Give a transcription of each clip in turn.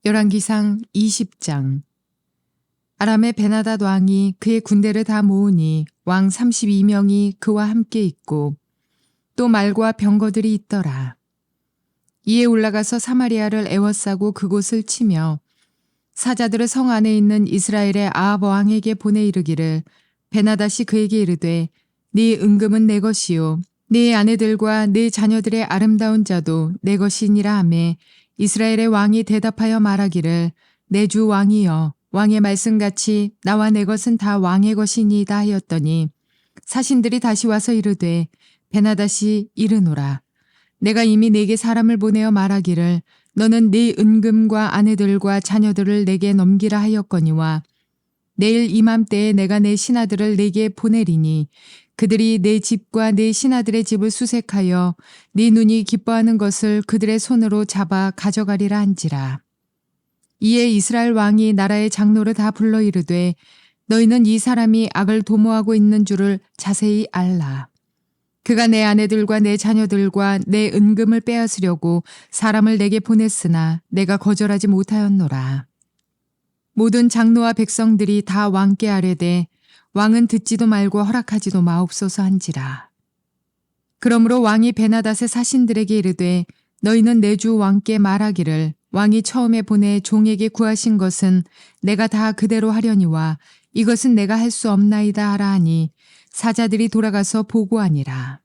열왕기상 20장. 아람의 베나닷 왕이 그의 군대를 다 모으니 왕 32명이 그와 함께 있고 또 말과 병거들이 있더라. 이에 올라가서 사마리아를 에워싸고 그곳을 치며 사자들을 성 안에 있는 이스라엘의 아합 왕에게 보내 이르기를 베나닷이 그에게 이르되 네 은금은 내 것이요 네 아내들과 네 자녀들의 아름다운 자도 내 것이니라 하매 이스라엘의 왕이 대답하여 말하기를 내 주 왕이여 왕의 말씀같이 나와 내 것은 다 왕의 것이니이다 하였더니 사신들이 다시 와서 이르되 베나닷이 이르노라. 내가 이미 네게 사람을 보내어 말하기를 너는 네 은금과 아내들과 자녀들을 내게 넘기라 하였거니와 내일 이맘때에 내가 내 신하들을 내게 보내리니 그들이 내 집과 내 신하들의 집을 수색하여 네 눈이 기뻐하는 것을 그들의 손으로 잡아 가져가리라 한지라. 이에 이스라엘 왕이 나라의 장로를 다 불러 이르되 너희는 이 사람이 악을 도모하고 있는 줄을 자세히 알라. 그가 내 아내들과 내 자녀들과 내 은금을 빼앗으려고 사람을 내게 보냈으나 내가 거절하지 못하였노라. 모든 장로와 백성들이 다 왕께 아뢰되 왕은 듣지도 말고 허락하지도 마옵소서 한지라. 그러므로 왕이 베나닷의 사신들에게 이르되 너희는 내 주 왕께 말하기를 왕이 처음에 보내 종에게 구하신 것은 내가 다 그대로 하려니와 이것은 내가 할 수 없나이다 하라 하니 사자들이 돌아가서 보고하니라.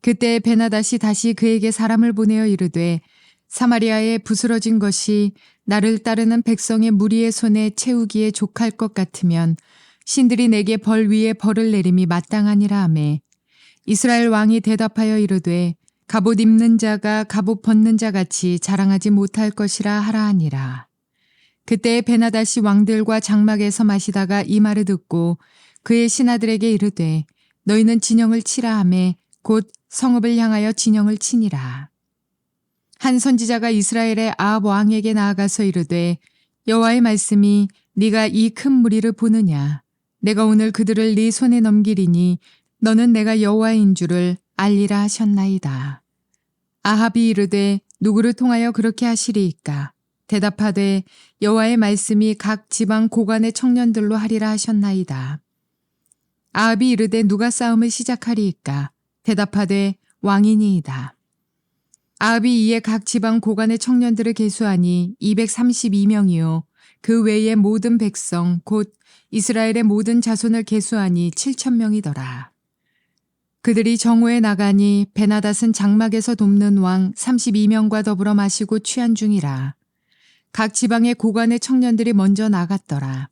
그때 베나닷이 다시 그에게 사람을 보내어 이르되 사마리아에 부스러진 것이 나를 따르는 백성의 무리의 손에 채우기에 족할 것 같으면 신들이 내게 벌 위에 벌을 내림이 마땅하니라 하매 이스라엘 왕이 대답하여 이르되 갑옷 입는 자가 갑옷 벗는 자 같이 자랑하지 못할 것이라 하라 하니라. 그때 베나닷이 왕들과 장막에서 마시다가 이 말을 듣고 그의 신하들에게 이르되 너희는 진영을 치라 하매 곧 성읍을 향하여 진영을 치니라. 한 선지자가 이스라엘의 아합 왕에게 나아가서 이르되 여호와의 말씀이 네가 이 큰 무리를 보느냐. 내가 오늘 그들을 네 손에 넘기리니 너는 내가 여호와인 줄을 알리라 하셨나이다. 아합이 이르되 누구를 통하여 그렇게 하시리이까. 대답하되 여호와의 말씀이 각 지방 고관의 청년들로 하리라 하셨나이다. 아합이 이르되 누가 싸움을 시작하리이까. 대답하되 왕이니이다. 아합이 이에 각 지방 고관의 청년들을 계수하니 232명이요 그 외의 모든 백성 곧 이스라엘의 모든 자손을 계수하니 7,000명이더라. 그들이 정오에 나가니 베나닷은 장막에서 돕는 왕 32명과 더불어 마시고 취한 중이라. 각 지방의 고관의 청년들이 먼저 나갔더라.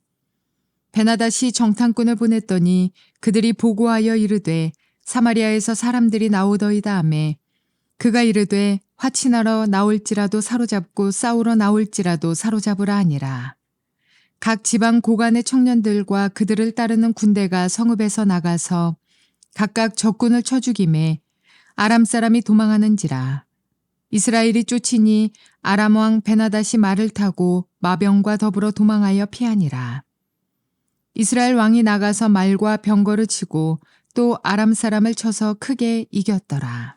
베나닷이 정탐꾼을 보냈더니 그들이 보고하여 이르되 사마리아에서 사람들이 나오더이다 하매 그가 이르되 화친하러 나올지라도 사로잡고 싸우러 나올지라도 사로잡으라 하니라. 각 지방 고관의 청년들과 그들을 따르는 군대가 성읍에서 나가서 각각 적군을 쳐 죽이매 아람 사람이 도망하는지라. 이스라엘이 쫓으니 아람 왕 베나닷이 말을 타고 마병과 더불어 도망하여 피하니라. 이스라엘 왕이 나가서 말과 병거를 치고 또 아람 사람을 쳐서 크게 이겼더라.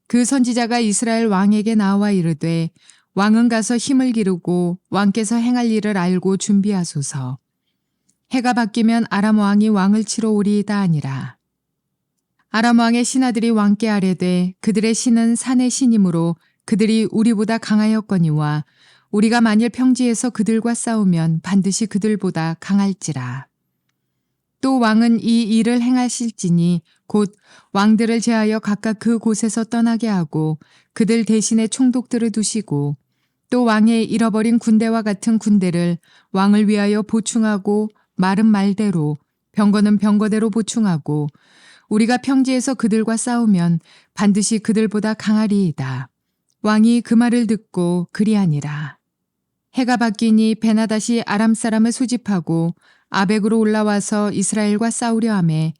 그 선지자가 이스라엘 왕에게 나와 이르되 왕은 가서 힘을 기르고 왕께서 행할 일을 알고 준비하소서. 해가 바뀌면 아람 왕이 왕을 치러 오리이다 하니라. 아람 왕의 신하들이 왕께 아뢰되 그들의 신은 산의 신이므로 그들이 우리보다 강하였거니와 우리가 만일 평지에서 그들과 싸우면 반드시 그들보다 강할지라. 또 왕은 이 일을 행하실지니 곧 왕들을 제하여 각각 그 곳에서 떠나게 하고 그들 대신에 총독들을 두시고 또 왕의 잃어버린 군대와 같은 군대를 왕을 위하여 보충하고 말은 말대로 병거는 병거대로 보충하고 우리가 평지에서 그들과 싸우면 반드시 그들보다 강하리이다. 왕이 그 말을 듣고 그리하니라. 해가 바뀌니 베나닷이 아람 사람을 소집하고 아벡으로 올라와서 이스라엘과 싸우려 하매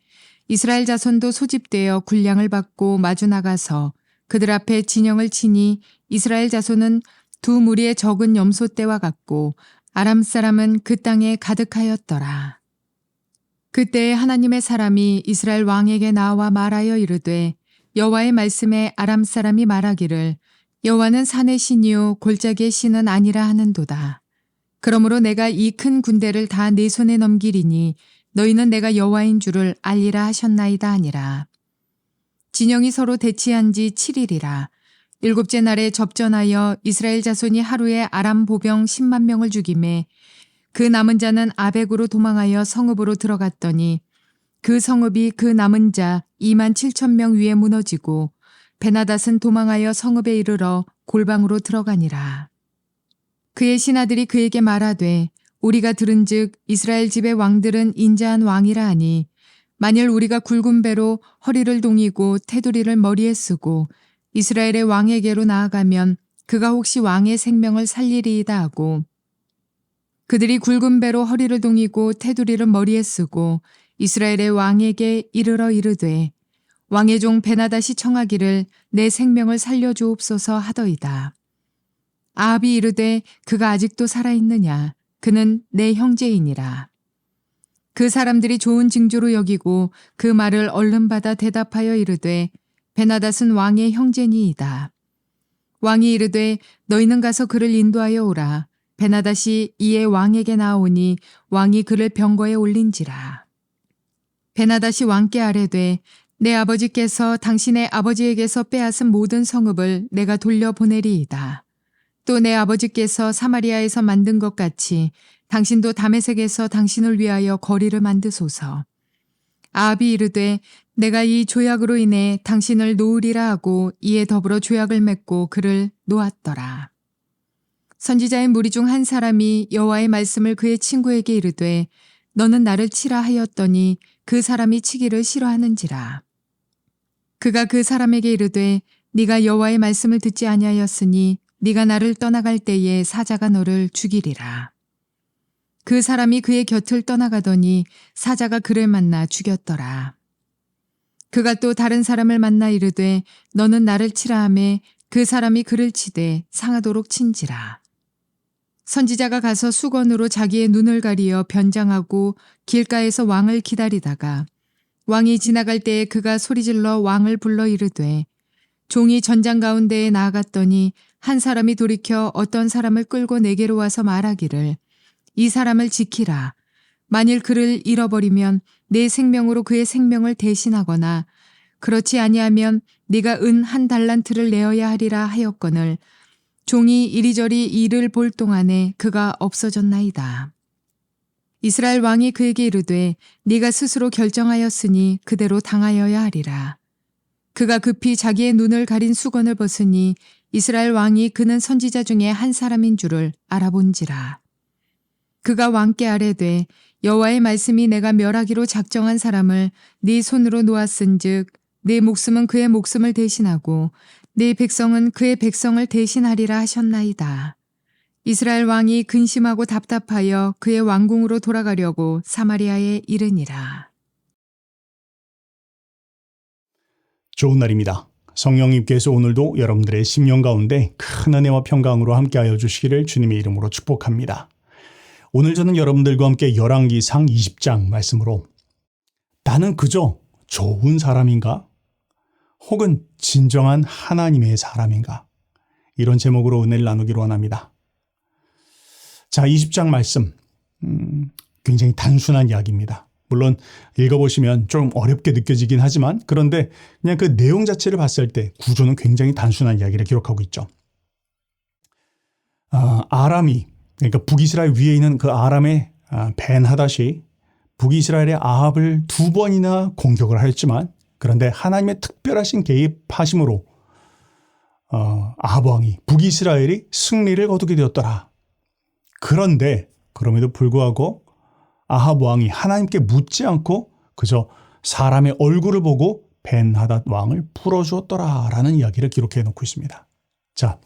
이스라엘 자손도 소집되어 군량을 받고 마주 나가서 그들 앞에 진영을 치니 이스라엘 자손은 두 무리의 적은 염소떼와 같고 아람 사람은 그 땅에 가득하였더라. 그때 하나님의 사람이 이스라엘 왕에게 나와 말하여 이르되 여호와의 말씀에 아람 사람이 말하기를 여호와는 산의 신이요 골짜기의 신은 아니라 하는도다. 그러므로 내가 이 큰 군대를 다 내 손에 넘기리니 너희는 내가 여호와인 줄을 알리라 하셨나이다 하니라. 진영이 서로 대치한 지 7일이라. 일곱째 날에 접전하여 이스라엘 자손이 하루에 아람 보병 10만 명을 죽이매 그 남은 자는 아벡으로 도망하여 성읍으로 들어갔더니 그 성읍이 그 남은 자 2만 7천 명 위에 무너지고 베나닷은 도망하여 성읍에 이르러 골방으로 들어가니라. 그의 신하들이 그에게 말하되 우리가 들은즉 이스라엘 집의 왕들은 인자한 왕이라 하니 만일 우리가 굵은 배로 허리를 동이고 테두리를 머리에 쓰고 이스라엘의 왕에게로 나아가면 그가 혹시 왕의 생명을 살리리이다 하고 그들이 굵은 배로 허리를 동이고 테두리를 머리에 쓰고 이스라엘의 왕에게 이르러 이르되 왕의 종 베나닷이 청하기를 내 생명을 살려주옵소서 하더이다. 아합이 이르되 그가 아직도 살아있느냐 그는 내 형제이니라. 그 사람들이 좋은 징조로 여기고 그 말을 얼른 받아 대답하여 이르되 베나닷은 왕의 형제니이다. 왕이 이르되 너희는 가서 그를 인도하여 오라. 베나닷이 이에 왕에게 나오니 왕이 그를 병거에 올린지라. 베나닷이 왕께 아뢰되 내 아버지께서 당신의 아버지에게서 빼앗은 모든 성읍을 내가 돌려보내리이다. 또 내 아버지께서 사마리아에서 만든 것 같이 당신도 다메섹에서 당신을 위하여 거리를 만드소서. 아합이 이르되 내가 이 조약으로 인해 당신을 놓으리라 하고 이에 더불어 조약을 맺고 그를 놓았더라. 선지자의 무리 중 한 사람이 여호와의 말씀을 그의 친구에게 이르되 너는 나를 치라 하였더니 그 사람이 치기를 싫어하는지라. 그가 그 사람에게 이르되 네가 여호와의 말씀을 듣지 아니하였으니 네가 나를 떠나갈 때에 사자가 너를 죽이리라. 그 사람이 그의 곁을 떠나가더니 사자가 그를 만나 죽였더라. 그가 또 다른 사람을 만나 이르되 너는 나를 치라 하매 그 사람이 그를 치되 상하도록 친지라. 선지자가 가서 수건으로 자기의 눈을 가리어 변장하고 길가에서 왕을 기다리다가 왕이 지나갈 때에 그가 소리질러 왕을 불러 이르되 종이 전장 가운데에 나아갔더니 한 사람이 돌이켜 어떤 사람을 끌고 내게로 와서 말하기를 이 사람을 지키라. 만일 그를 잃어버리면 내 생명으로 그의 생명을 대신하거나 그렇지 아니하면 네가 은 1달란트를 내어야 하리라 하였거늘 종이 이리저리 이를 볼 동안에 그가 없어졌나이다. 이스라엘 왕이 그에게 이르되 네가 스스로 결정하였으니 그대로 당하여야 하리라. 그가 급히 자기의 눈을 가린 수건을 벗으니 이스라엘 왕이 그는 선지자 중에 한 사람인 줄을 알아본지라. 그가 왕께 아뢰되 여호와의 말씀이 내가 멸하기로 작정한 사람을 네 손으로 놓았은즉 네 목숨은 그의 목숨을 대신하고 네 백성은 그의 백성을 대신하리라 하셨나이다. 이스라엘 왕이 근심하고 답답하여 그의 왕궁으로 돌아가려고 사마리아에 이르니라. 좋은 날입니다. 성령님께서 오늘도 여러분들의 심령 가운데 큰 은혜와 평강으로 함께하여 주시기를 주님의 이름으로 축복합니다. 오늘 저는 여러분들과 함께 열왕기상 20장 말씀으로 나는 그저 좋은 사람인가? 혹은 진정한 하나님의 사람인가? 이런 제목으로 은혜를 나누기로 원합니다. 자, 20장 말씀 굉장히 단순한 이야기입니다. 물론 읽어보시면 좀 어렵게 느껴지긴 하지만 그런데 그냥 그 내용 자체를 봤을 때 구조는 굉장히 단순한 이야기를 기록하고 있죠. 아람이 그러니까 북이스라엘 위에 있는 그 아람의 벤하닷이 북이스라엘의 아합을 2번이나 공격을 하였지만 그런데 하나님의 특별하신 개입하심으로 아합 왕이 북이스라엘이 승리를 거두게 되었더라. 그런데 그럼에도 불구하고 아합 왕이 하나님께 묻지 않고 그저 사람의 얼굴을 보고 벤하닷 왕을 풀어주었더라라는 이야기를 기록해 놓고 있습니다. 자,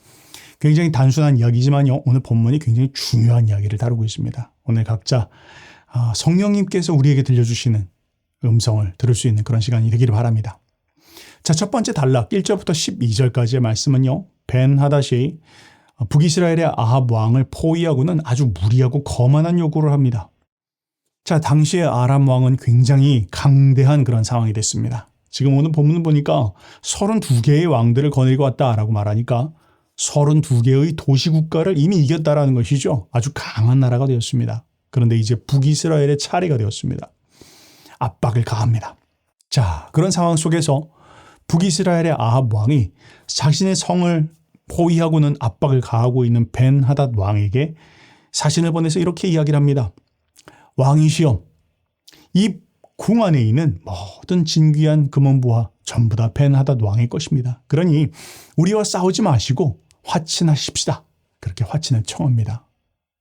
굉장히 단순한 이야기지만요. 오늘 본문이 굉장히 중요한 이야기를 다루고 있습니다. 오늘 각자 성령님께서 우리에게 들려주시는 음성을 들을 수 있는 그런 시간이 되기를 바랍니다. 자, 첫 번째 단락 1절부터 12절까지의 말씀은요. 벤하닷이 북이스라엘의 아합 왕을 포위하고는 아주 무리하고 거만한 요구를 합니다. 자, 당시의 아람 왕은 굉장히 강대한 그런 상황이 됐습니다. 지금 오늘 본문을 보니까 32개의 왕들을 거느리고 왔다라고 말하니까 32개의 도시국가를 이미 이겼다라는 것이죠. 아주 강한 나라가 되었습니다. 그런데 이제 북이스라엘의 차례가 되었습니다. 압박을 가합니다. 자, 그런 상황 속에서 북이스라엘의 아합 왕이 자신의 성을 포위하고는 압박을 가하고 있는 벤하닷 왕에게 사신을 보내서 이렇게 이야기를 합니다. 왕이시여, 이 궁 안에 있는 모든 진귀한 금은보화 전부 다 벤하닷 왕의 것입니다. 그러니 우리와 싸우지 마시고 화친하십시다. 그렇게 화친을 청합니다.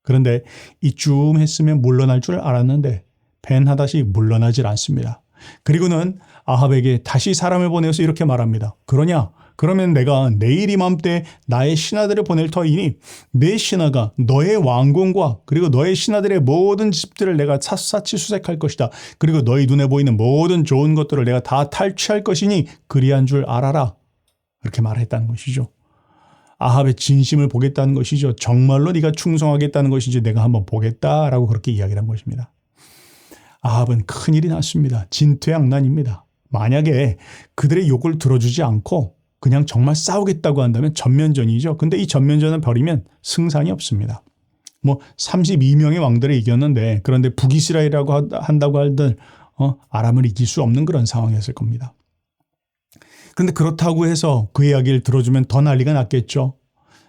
그런데 이쯤 했으면 물러날 줄 알았는데 벤하닷이 물러나질 않습니다. 그리고는 아합에게 다시 사람을 보내서 이렇게 말합니다. 그러냐? 그러면 내가 내일 이맘때 나의 신하들을 보낼 터이니 내 신하가 너의 왕궁과 그리고 너의 신하들의 모든 집들을 내가 샅샅이 수색할 것이다. 그리고 너희 눈에 보이는 모든 좋은 것들을 내가 다 탈취할 것이니 그리한 줄 알아라. 그렇게 말했다는 것이죠. 아합의 진심을 보겠다는 것이죠. 정말로 네가 충성하겠다는 것인지 내가 한번 보겠다라고 그렇게 이야기를 한 것입니다. 아합은 큰일이 났습니다. 진퇴양난입니다. 만약에 그들의 욕을 들어주지 않고 그냥 정말 싸우겠다고 한다면 전면전이죠. 근데 이 전면전을 벌이면 승산이 없습니다. 32명의 왕들을 이겼는데 그런데 북이스라엘이라고 한다고 하던 아람을 이길 수 없는 그런 상황이었을 겁니다. 그런데 그렇다고 해서 그 이야기를 들어주면 더 난리가 났겠죠.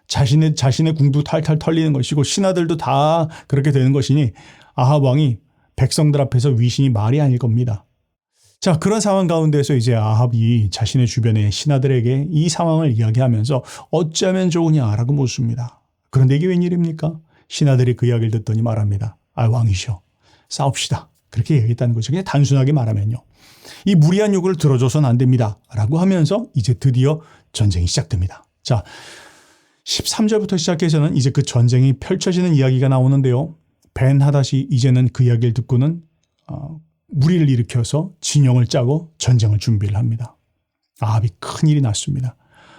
자신의 궁도 탈탈 털리는 것이고 신하들도 다 그렇게 되는 것이니 아합 왕이 백성들 앞에서 위신이 말이 아닐 겁니다. 자, 그런 상황 가운데서 이제 아합이 자신의 주변의 신하들에게 이 상황을 이야기하면서 어찌하면 좋으냐라고 묻습니다. 그런데 이게 웬일입니까? 신하들이 그 이야기를 듣더니 말합니다. 왕이시여, 싸웁시다. 그렇게 얘기했다는 거죠. 그냥 단순하게 말하면요. 이 무리한 요구를 들어줘서는 안 됩니다. 라고 하면서 이제 드디어 전쟁이 시작됩니다. 자, 13절부터 시작해서는 이제 그 전쟁이 펼쳐지는 이야기가 나오는데요. 벤하닷이 이제는 그 이야기를 듣고는 무리를 일으켜서 진영을 짜고 전쟁을 준비를 합니다. 아합이 큰일이 났습니다.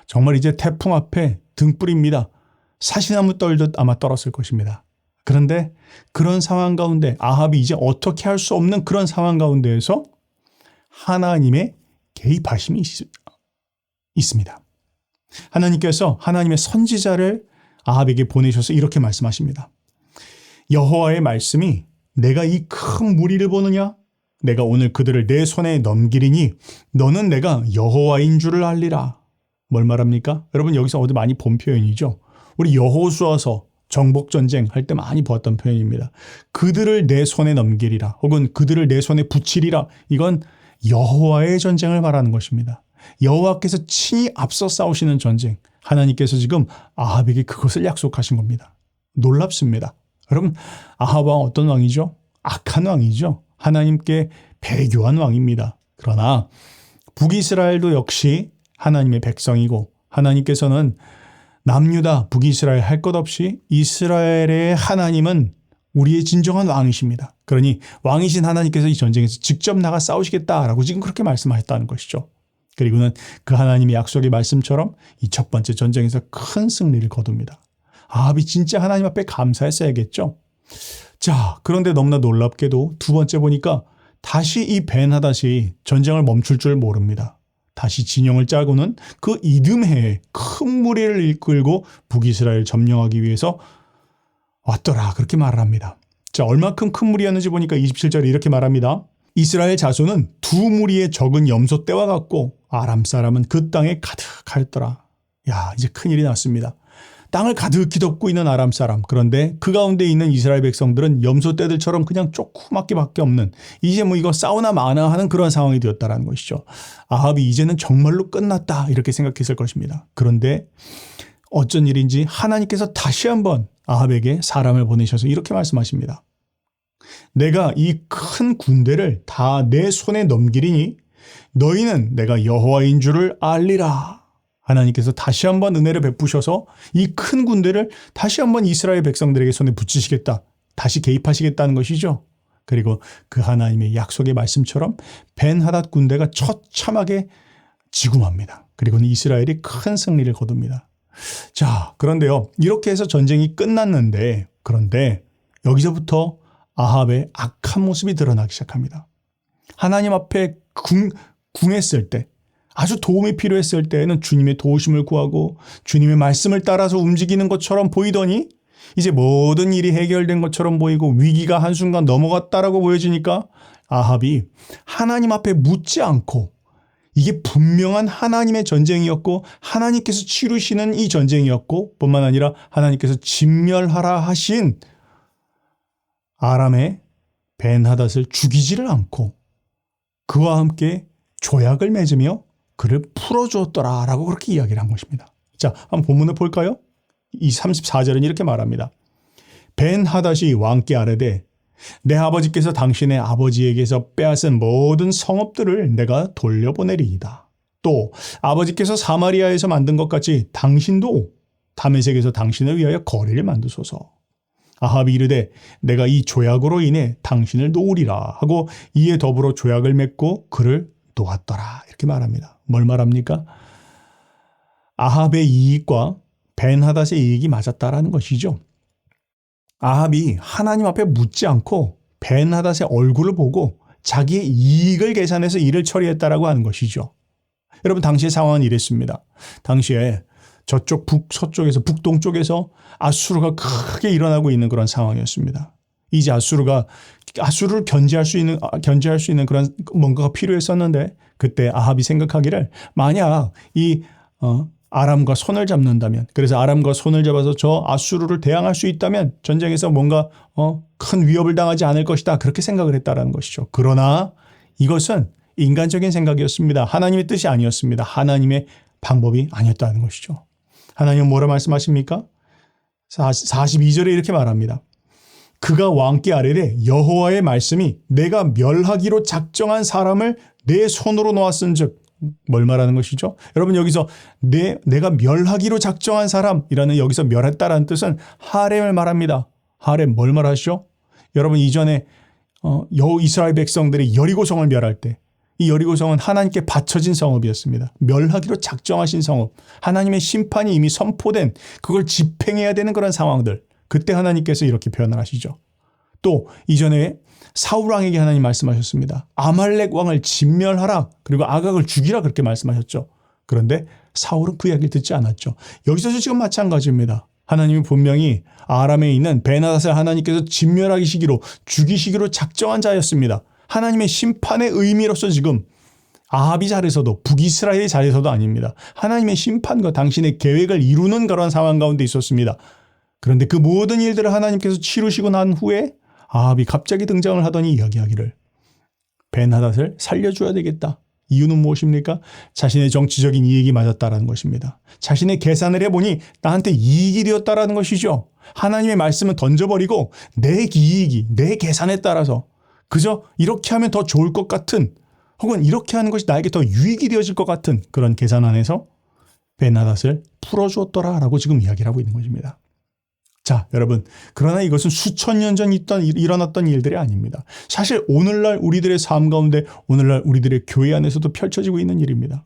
정말 이제 태풍 앞에 등불입니다. 사시나무 떨듯 아마 떨었을 것입니다. 그런데 그런 상황 가운데 아합이 이제 어떻게 할 수 없는 그런 상황 가운데에서 하나님의 개입하심이 있습니다. 하나님께서 하나님의 선지자를 아합에게 보내셔서 이렇게 말씀하십니다. 여호와의 말씀이 내가 이 큰 무리를 보느냐? 내가 오늘 그들을 내 손에 넘기리니 너는 내가 여호와인 줄을 알리라. 뭘 말합니까? 여러분 여기서 어디 많이 본 표현이죠. 우리 여호수아서 정복전쟁 할 때 많이 보았던 표현입니다. 그들을 내 손에 넘기리라 혹은 그들을 내 손에 붙이리라. 이건 여호와의 전쟁을 말하는 것입니다. 여호와께서 친히 앞서 싸우시는 전쟁. 하나님께서 지금 아합에게 그것을 약속하신 겁니다. 놀랍습니다. 여러분 아합 왕 어떤 왕이죠? 악한 왕이죠. 하나님께 배교한 왕입니다. 그러나 북이스라엘도 역시 하나님의 백성이고 하나님께서는 남유다 북이스라엘 할 것 없이 이스라엘의 하나님은 우리의 진정한 왕이십니다. 그러니 왕이신 하나님께서 이 전쟁에서 직접 나가 싸우시겠다라고 지금 그렇게 말씀하셨다는 것이죠. 그리고는 그 하나님의 약속의 말씀처럼 이 첫 번째 전쟁에서 큰 승리를 거둡니다. 아합이 진짜 하나님 앞에 감사했어야겠죠. 자, 그런데 너무나 놀랍게도 두 번째 보니까 다시 이 벤하닷이 전쟁을 멈출 줄 모릅니다. 다시 진영을 짜고는 그 이듬해에 큰 무리를 이끌고 북이스라엘 점령하기 위해서 왔더라. 그렇게 말을 합니다. 자, 얼마큼 큰 무리였는지 보니까 27절에 이렇게 말합니다. 이스라엘 자손은 두 무리의 적은 염소 떼와 같고 아람 사람은 그 땅에 가득하였더라. 야, 이제 큰일이 났습니다. 땅을 가득히 덮고 있는 아람 사람. 그런데 그 가운데 있는 이스라엘 백성들은 염소 떼들처럼 그냥 조그맣게밖에 없는 이제 이거 싸우나 마나 하는 그런 상황이 되었다는 것이죠. 아합이 이제는 정말로 끝났다 이렇게 생각했을 것입니다. 그런데 어쩐 일인지 하나님께서 다시 한번 아합에게 사람을 보내셔서 이렇게 말씀하십니다. 내가 이 큰 군대를 다 내 손에 넘기리니 너희는 내가 여호와인 줄을 알리라. 하나님께서 다시 한번 은혜를 베푸셔서 이 큰 군대를 다시 한번 이스라엘 백성들에게 손에 붙이시겠다. 다시 개입하시겠다는 것이죠. 그리고 그 하나님의 약속의 말씀처럼 벤하닷 군대가 처참하게 지구합니다. 그리고는 이스라엘이 큰 승리를 거둡니다. 자, 그런데요. 이렇게 해서 전쟁이 끝났는데 그런데 여기서부터 아합의 악한 모습이 드러나기 시작합니다. 하나님 앞에 궁했을 때 아주 도움이 필요했을 때에는 주님의 도우심을 구하고 주님의 말씀을 따라서 움직이는 것처럼 보이더니 이제 모든 일이 해결된 것처럼 보이고 위기가 한순간 넘어갔다라고 보여지니까 아합이 하나님 앞에 묻지 않고 이게 분명한 하나님의 전쟁이었고 하나님께서 치르시는 이 전쟁이었고 뿐만 아니라 하나님께서 진멸하라 하신 아람의 벤하닷을 죽이지를 않고 그와 함께 조약을 맺으며 그를 풀어주었더라라고 그렇게 이야기를 한 것입니다. 자, 한번 본문을 볼까요? 이 34절은 이렇게 말합니다. 벤하닷이 왕께 아뢰되 내 아버지께서 당신의 아버지에게서 빼앗은 모든 성읍들을 내가 돌려보내리이다. 또 아버지께서 사마리아에서 만든 것 같이 당신도 다메섹에서 당신을 위하여 거리를 만드소서. 아합이 이르되 내가 이 조약으로 인해 당신을 놓으리라 하고 이에 더불어 조약을 맺고 그를 놓았더라. 이렇게 말합니다. 뭘 말합니까? 아합의 이익과 벤하닷의 이익이 맞았다라는 것이죠. 아합이 하나님 앞에 묻지 않고 벤하닷의 얼굴을 보고 자기의 이익을 계산해서 일을 처리했다라고 하는 것이죠. 여러분 당시의 상황은 이랬습니다. 당시에 저쪽 북서쪽에서 북동쪽에서 아수르가 크게 일어나고 있는 그런 상황이었습니다. 이제 아수르를 견제할 수 있는 그런 뭔가가 필요했었는데 그때 아합이 생각하기를 만약 이 아람과 손을 잡는다면 그래서 아람과 손을 잡아서 저 아수르를 대항할 수 있다면 전쟁에서 뭔가 큰 위협을 당하지 않을 것이다. 그렇게 생각을 했다라는 것이죠. 그러나 이것은 인간적인 생각이었습니다. 하나님의 뜻이 아니었습니다. 하나님의 방법이 아니었다는 것이죠. 하나님은 뭐라 말씀하십니까? 42절에 이렇게 말합니다. 그가 왕께 아뢰되 여호와의 말씀이 내가 멸하기로 작정한 사람을 내 손으로 놓았은즉 뭘 말하는 것이죠? 여러분 여기서 내가 멸하기로 작정한 사람이라는 여기서 멸했다라는 뜻은 하렘을 말합니다. 하렘 뭘 말하시죠? 여러분 이전에 이스라엘 백성들이 여리고성을 멸할 때 이 여리고성은 하나님께 바쳐진 성읍이었습니다. 멸하기로 작정하신 성읍. 하나님의 심판이 이미 선포된 그걸 집행해야 되는 그런 상황들. 그때 하나님께서 이렇게 표현을 하시죠. 또 이전에 사울 왕에게 하나님 말씀하셨습니다. 아말렉 왕을 진멸하라. 그리고 아각을 죽이라 그렇게 말씀하셨죠. 그런데 사울은 그 이야기를 듣지 않았죠. 여기서도 지금 마찬가지입니다. 하나님이 분명히 아람에 있는 벤하닷을 하나님께서 진멸하시기로 죽이시기로 작정한 자였습니다. 하나님의 심판의 의미로서 지금 아합이 잘해서도 북이스라엘이 잘해서도 아닙니다. 하나님의 심판과 당신의 계획을 이루는 그런 상황 가운데 있었습니다. 그런데 그 모든 일들을 하나님께서 치르시고 난 후에 아합이 갑자기 등장을 하더니 이야기하기를 벤하닷을 살려줘야 되겠다. 이유는 무엇입니까? 자신의 정치적인 이익이 맞았다라는 것입니다. 자신의 계산을 해보니 나한테 이익이 되었다라는 것이죠. 하나님의 말씀은 던져버리고 내 이익이 내 계산에 따라서 그저 이렇게 하면 더 좋을 것 같은 혹은 이렇게 하는 것이 나에게 더 유익이 되어질 것 같은 그런 계산 안에서 벤하닷을 풀어주었더라라고 지금 이야기를 하고 있는 것입니다. 자, 여러분. 그러나 이것은 수천 년 전 일어났던 일들이 아닙니다. 사실 오늘날 우리들의 삶 가운데 오늘날 우리들의 교회 안에서도 펼쳐지고 있는 일입니다.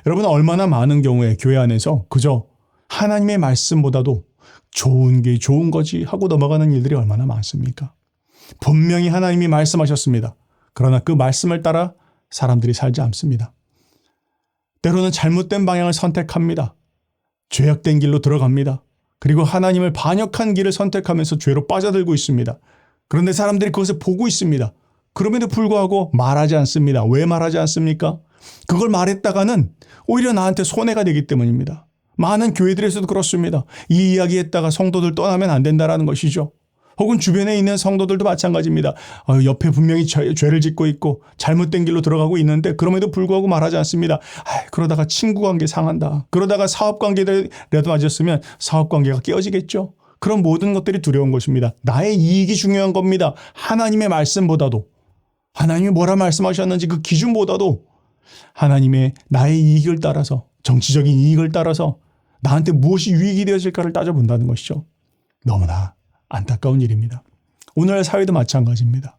여러분 얼마나 많은 경우에 교회 안에서 그저 하나님의 말씀보다도 좋은 게 좋은 거지 하고 넘어가는 일들이 얼마나 많습니까? 분명히 하나님이 말씀하셨습니다. 그러나 그 말씀을 따라 사람들이 살지 않습니다. 때로는 잘못된 방향을 선택합니다. 죄악된 길로 들어갑니다. 그리고 하나님을 반역한 길을 선택하면서 죄로 빠져들고 있습니다. 그런데 사람들이 그것을 보고 있습니다. 그럼에도 불구하고 말하지 않습니다. 왜 말하지 않습니까? 그걸 말했다가는 오히려 나한테 손해가 되기 때문입니다. 많은 교회들에서도 그렇습니다. 이 이야기 했다가 성도들 떠나면 안 된다는 것이죠. 혹은 주변에 있는 성도들도 마찬가지입니다. 옆에 분명히 죄를 짓고 있고 잘못된 길로 들어가고 있는데 그럼에도 불구하고 말하지 않습니다. 그러다가 친구관계 상한다. 그러다가 사업관계라도 맞았으면 사업관계가 깨어지겠죠. 그런 모든 것들이 두려운 것입니다. 나의 이익이 중요한 겁니다. 하나님의 말씀보다도 하나님이 뭐라 말씀하셨는지 그 기준보다도 하나님의 나의 이익을 따라서 정치적인 이익을 따라서 나한테 무엇이 유익이 되어질까를 따져본다는 것이죠. 너무나 안타까운 일입니다. 오늘날 사회도 마찬가지입니다.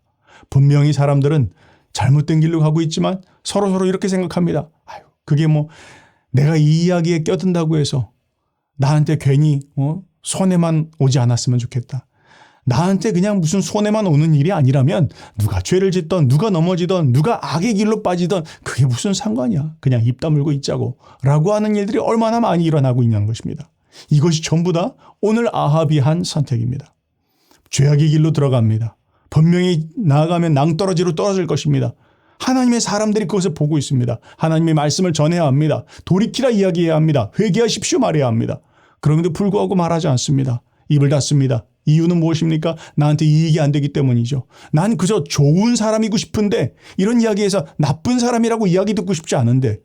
분명히 사람들은 잘못된 길로 가고 있지만 서로 이렇게 생각합니다. 그게 내가 이 이야기에 껴든다고 해서 나한테 괜히 손해만 오지 않았으면 좋겠다. 나한테 그냥 무슨 손해만 오는 일이 아니라면 누가 죄를 짓던 누가 넘어지던 누가 악의 길로 빠지던 그게 무슨 상관이야. 그냥 입 다물고 있자고 라고 하는 일들이 얼마나 많이 일어나고 있는 것입니다. 이것이 전부 다 오늘 아합이 한 선택입니다. 죄악의 길로 들어갑니다. 분명히 나아가면 낭떠러지로 떨어질 것입니다. 하나님의 사람들이 그것을 보고 있습니다. 하나님의 말씀을 전해야 합니다. 돌이키라 이야기해야 합니다. 회개하십시오 말해야 합니다. 그럼에도 불구하고 말하지 않습니다. 입을 닫습니다. 이유는 무엇입니까? 나한테 이익이 안 되기 때문이죠. 난 그저 좋은 사람이고 싶은데 이런 이야기에서 나쁜 사람이라고 이야기 듣고 싶지 않은데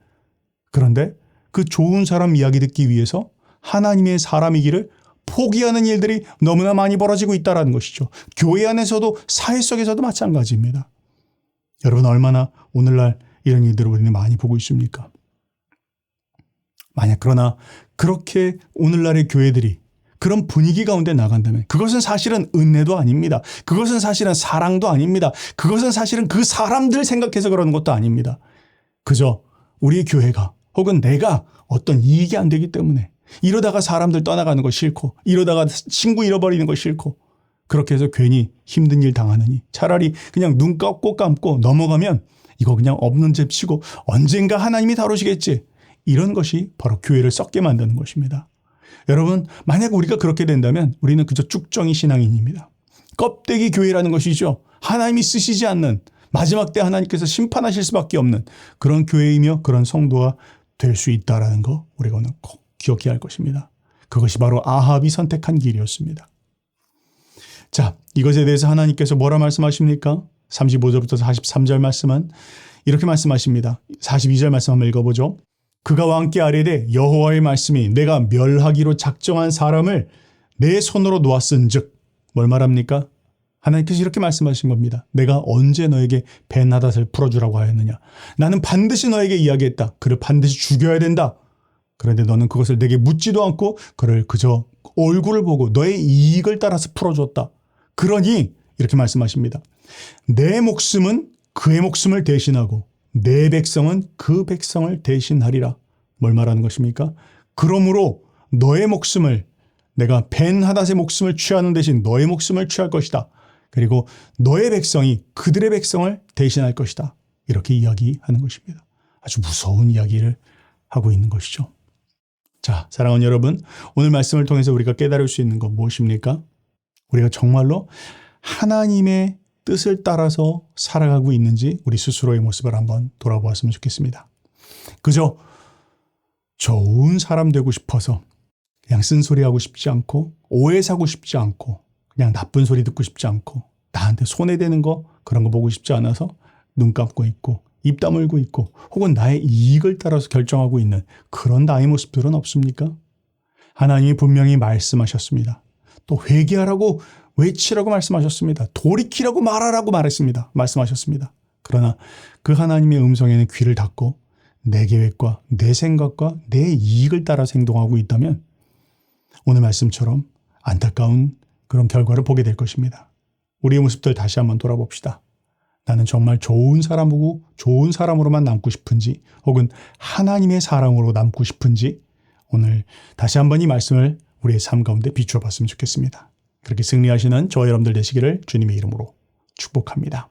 그런데 그 좋은 사람 이야기 듣기 위해서 하나님의 사람이기를 포기하는 일들이 너무나 많이 벌어지고 있다는 것이죠. 교회 안에서도 사회 속에서도 마찬가지입니다. 여러분 얼마나 오늘날 이런 일들을 우리는 많이 보고 있습니까? 만약 그러나 그렇게 오늘날의 교회들이 그런 분위기 가운데 나간다면 그것은 사실은 은혜도 아닙니다. 그것은 사실은 사랑도 아닙니다. 그것은 사실은 그 사람들 생각해서 그러는 것도 아닙니다. 그저 우리의 교회가 혹은 내가 어떤 이익이 안 되기 때문에 이러다가 사람들 떠나가는 거 싫고 이러다가 친구 잃어버리는 거 싫고 그렇게 해서 괜히 힘든 일 당하느니 차라리 그냥 눈 감고 넘어가면 이거 그냥 없는 집 치고 언젠가 하나님이 다루시겠지. 이런 것이 바로 교회를 썩게 만드는 것입니다. 여러분 만약 우리가 그렇게 된다면 우리는 그저 쭉정이 신앙인입니다. 껍데기 교회라는 것이죠. 하나님이 쓰시지 않는 마지막 때 하나님께서 심판하실 수밖에 없는 그런 교회이며 그런 성도가 될 수 있다는 거 우리가 오늘 꼭 기억해야 할 것입니다. 그것이 바로 아합이 선택한 길이었습니다. 자, 이것에 대해서 하나님께서 뭐라 말씀하십니까? 35절부터 43절 말씀은 이렇게 말씀하십니다. 42절 말씀 한번 읽어보죠. 그가 왕께 아뢰되 여호와의 말씀이 내가 멸하기로 작정한 사람을 내 손으로 놓았은즉 뭘 말합니까? 하나님께서 이렇게 말씀하신 겁니다. 내가 언제 너에게 벤하닷을 풀어주라고 하였느냐. 나는 반드시 너에게 이야기했다. 그를 반드시 죽여야 된다. 그런데 너는 그것을 내게 묻지도 않고 그를 그저 얼굴을 보고 너의 이익을 따라서 풀어줬다. 그러니 이렇게 말씀하십니다. 내 목숨은 그의 목숨을 대신하고 내 백성은 그 백성을 대신하리라. 뭘 말하는 것입니까? 그러므로 너의 목숨을 내가 벤하닷의 목숨을 취하는 대신 너의 목숨을 취할 것이다. 그리고 너의 백성이 그들의 백성을 대신할 것이다. 이렇게 이야기하는 것입니다. 아주 무서운 이야기를 하고 있는 것이죠. 자, 사랑하는 여러분, 오늘 말씀을 통해서 우리가 깨달을 수 있는 건 무엇입니까? 우리가 정말로 하나님의 뜻을 따라서 살아가고 있는지 우리 스스로의 모습을 한번 돌아보았으면 좋겠습니다. 그저 좋은 사람 되고 싶어서 그냥 쓴소리하고 싶지 않고 오해 사고 싶지 않고 그냥 나쁜 소리 듣고 싶지 않고 나한테 손해되는 거 그런 거 보고 싶지 않아서 눈 감고 있고 입 다물고 있고 혹은 나의 이익을 따라서 결정하고 있는 그런 나의 모습들은 없습니까? 하나님이 분명히 말씀하셨습니다. 또 회개하라고 외치라고 말씀하셨습니다. 돌이키라고 말하라고 말씀하셨습니다. 그러나 그 하나님의 음성에는 귀를 닫고 내 계획과 내 생각과 내 이익을 따라서 행동하고 있다면 오늘 말씀처럼 안타까운 그런 결과를 보게 될 것입니다. 우리의 모습들 다시 한번 돌아봅시다. 나는 정말 좋은 사람이고 좋은 사람으로만 남고 싶은지 혹은 하나님의 사랑으로 남고 싶은지 오늘 다시 한번 이 말씀을 우리의 삶 가운데 비추어 봤으면 좋겠습니다. 그렇게 승리하시는 저와 여러분들 되시기를 주님의 이름으로 축복합니다.